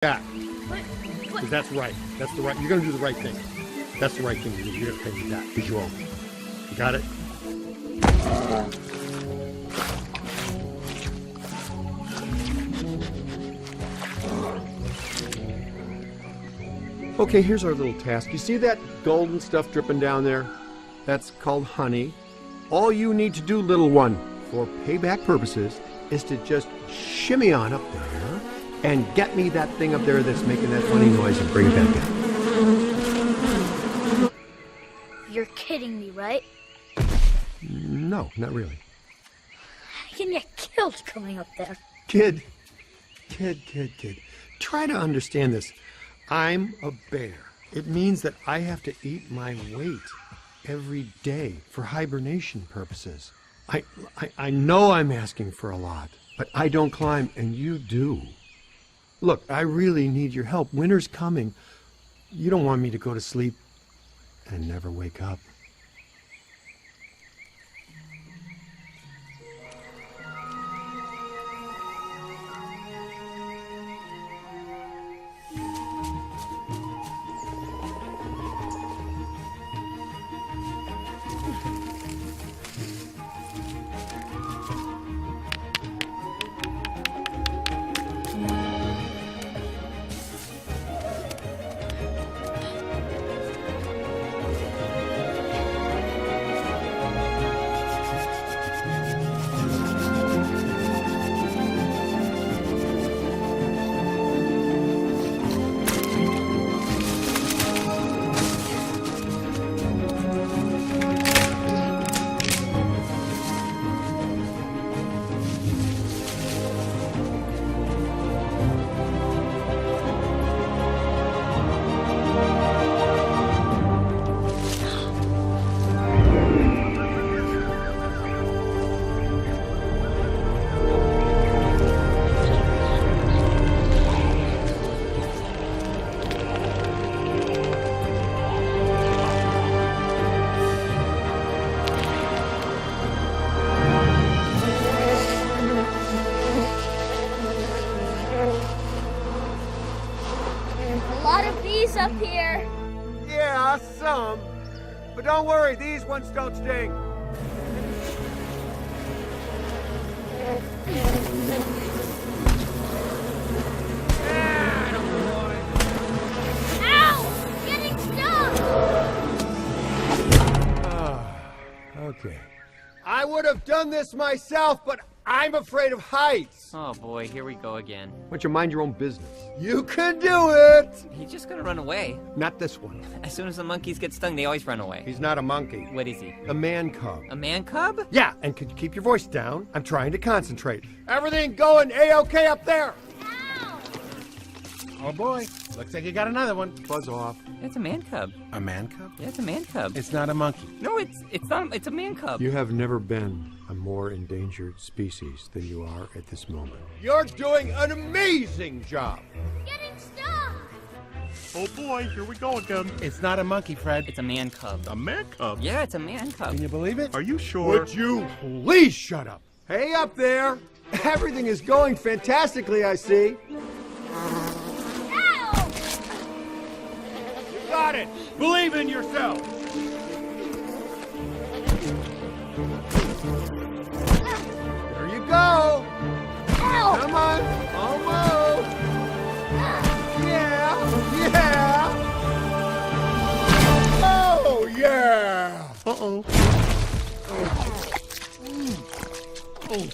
back. Because that's right. That's the right. You're going to do the right thing. That's the right thing to do. You're going to pay me back because you owe me. You got it? Okay, here's our little task. You see that golden stuff dripping down there? That's called honey. All you need to do, little one, for payback purposes, is to just shimmy on up there and get me that thing up there that's making that funny noise and bring it back down. You're kidding me, right? No, not really. I can get killed coming up there. Kid. Try to understand this. I'm a bear. It means that I have to eat my weight every day for hibernation purposes. I know I'm asking for a lot, but I don't climb and you do. Look, I really need your help. Winter's coming. You don't want me to go to sleep and never wake up. Up here. Yeah, some. But don't worry, these ones don't sting. Ow! Getting stuck! Okay. I would have done this myself, but I'm afraid of heights. Oh boy, here we go again. Why don't you mind your own business? You can do it! He's just gonna run away. Not this one. As soon as the monkeys get stung, they always run away. He's not a monkey. What is he? A man cub. A man cub? Yeah, and could you keep your voice down? I'm trying to concentrate. Everything going A-okay up there? Ow! Oh boy, looks like you got another one. Buzz off. It's a man cub. A man cub? Yeah, it's a man cub. It's not a monkey. No, it's not. It's a man cub. You have never been a more endangered species than you are at this moment. You're doing an amazing job. Getting stuck! Oh boy, here we go again. It's not a monkey, Fred. It's a man cub. A man cub? Yeah, it's a man cub. Can you believe it? Are you sure? Would you please shut up? Hey up there! Everything is going fantastically, I see. Ow! You got it. Believe in yourself. There you go! Ow! Come on! Almost! Yeah! Oh, yeah! Uh-oh. Oh.